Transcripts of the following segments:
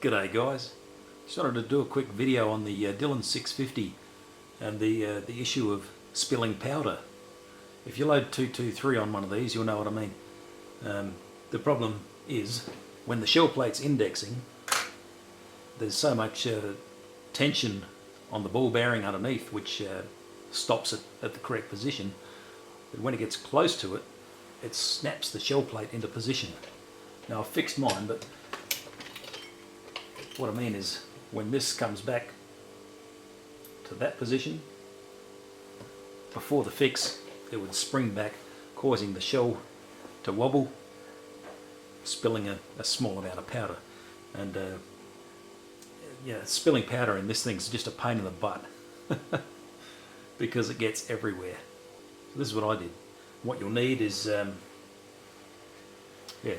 G'day guys, just wanted to do a quick video on the Dillon 650 and the issue of spilling powder. If you load 223 on one of these, you'll know what I mean. The problem is when the shell plate's indexing, there's so much tension on the ball bearing underneath which stops it at the correct position, that when it gets close to it, it snaps the shell plate into position. Now I've fixed mine, but what I mean is when this comes back to that position, before the fix it would spring back, causing the shell to wobble, spilling a small amount of powder. And yeah, spilling powder in this thing's just a pain in the butt because it gets everywhere. So this is what I did. What you'll need is yeah,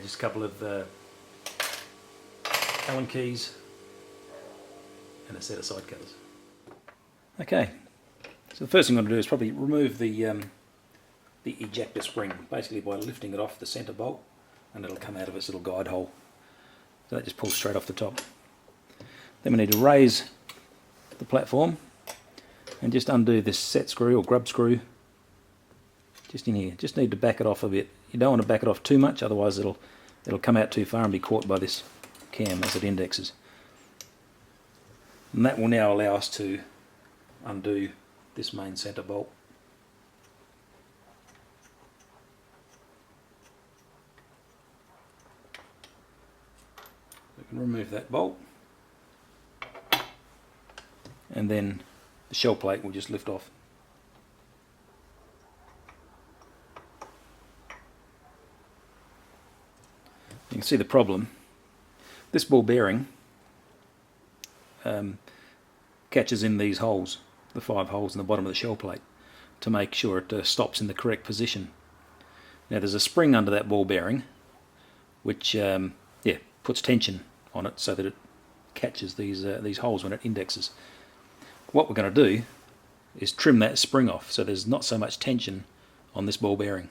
just a couple of Allen keys and a set of side cutters. Okay, so the first thing I'm going to do is probably remove the ejector spring, basically by lifting it off the centre bolt, and it'll come out of its little guide hole. So that just pulls straight off the top. Then we need to raise the platform and just undo this set screw or grub screw just in here. Just need to back it off a bit. You don't want to back it off too much, otherwise it'll come out too far and be caught by this cam as it indexes. And that will now allow us to undo this main centre bolt. We can remove that bolt, and then the shell plate will just lift off. You can see the problem. This ball bearing catches in these holes, the 5 holes in the bottom of the shell plate, to make sure it stops in the correct position. Now there's a spring under that ball bearing which yeah, puts tension on it so that it catches these holes when it indexes. What we're going to do is trim that spring off so there's not so much tension on this ball bearing.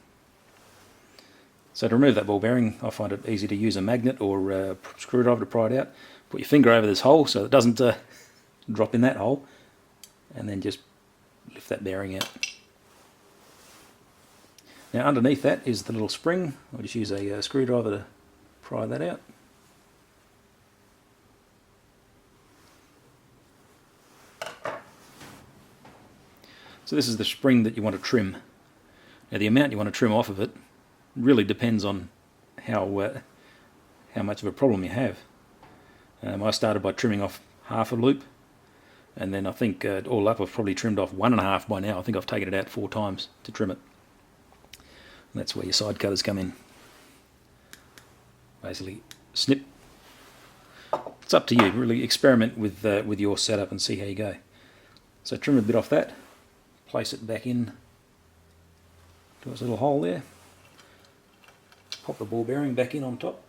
So to remove that ball bearing, I find it easy to use a magnet or a screwdriver to pry it out. Put your finger over this hole so it doesn't drop in that hole, and then just lift that bearing out. Now underneath that is the little spring. I'll just use a screwdriver to pry that out. So this is the spring that you want to trim. Now the amount you want to trim off of it really depends on how much of a problem you have. I started by trimming off half a loop, and then I think all up I've probably trimmed off 1.5 by now. I think I've taken it out 4 times to trim it. And that's where your side cutters come in. Basically snip. It's up to you, really experiment with your setup and see how you go. So trim a bit off that, place it back in to its little hole there, pop the ball bearing back in on top,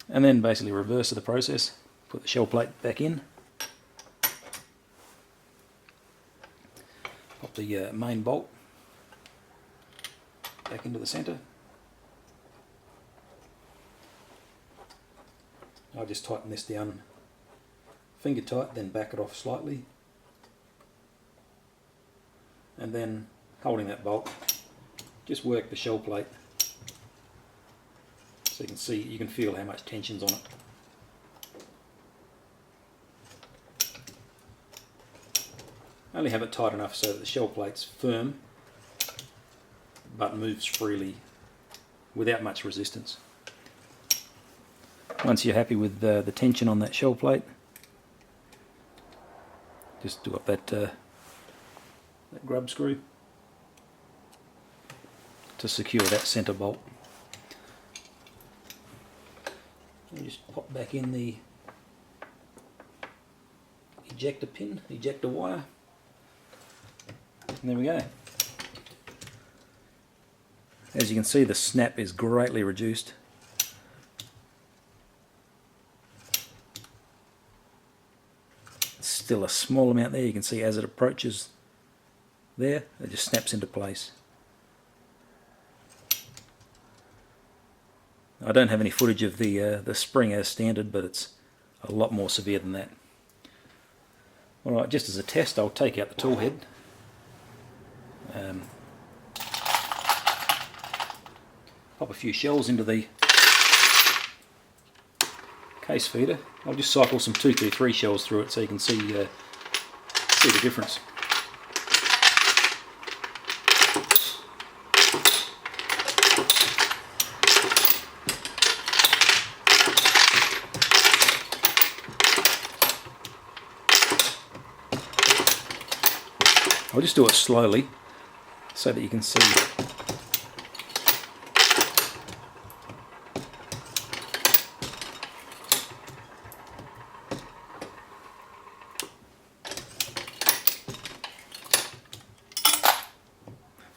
and then basically reverse the process. Put the shell plate back in, pop the main bolt back into the centre. I'll just tighten this down finger tight, then back it off slightly, and then holding that bolt, just work the shell plate so you can see, you can feel how much tension's on it. Only have it tight enough so that the shell plate's firm but moves freely without much resistance. Once you're happy with the tension on that shell plate, just do up that grub screw to secure that centre bolt. And just pop back in the ejector pin, ejector wire, and there we go. As you can see, the snap is greatly reduced. Still a small amount there, you can see as it approaches there, it just snaps into place. I don't have any footage of the spring as standard, but it's a lot more severe than that. Alright, just as a test, I'll take out the tool head. Pop a few shells into the case feeder. I'll just cycle some 223 shells through it so you can see the difference. I'll just do it slowly so that you can see.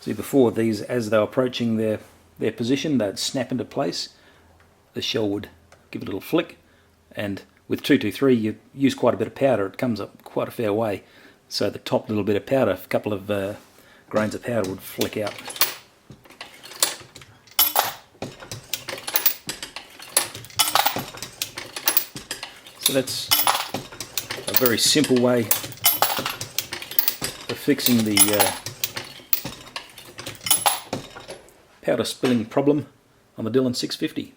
See, before these, as they were approaching their position, they'd snap into place. The shell would give a little flick, and with 223 you use quite a bit of powder. It comes up quite a fair way. So the top little bit of powder, a couple of grains of powder would flick out. So that's a very simple way of fixing the powder spilling problem on the Dillon 650.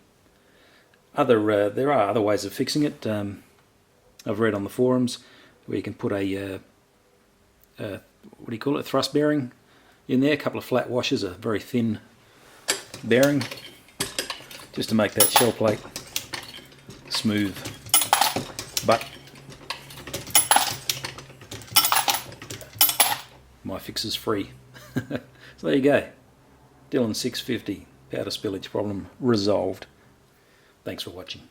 There are other ways of fixing it. I've read on the forums where you can put a what do you call it, a thrust bearing in there, a couple of flat washers, a very thin bearing, just to make that shell plate smooth. But my fix is free. So there you go, Dillon 650 powder spillage problem resolved. Thanks for watching.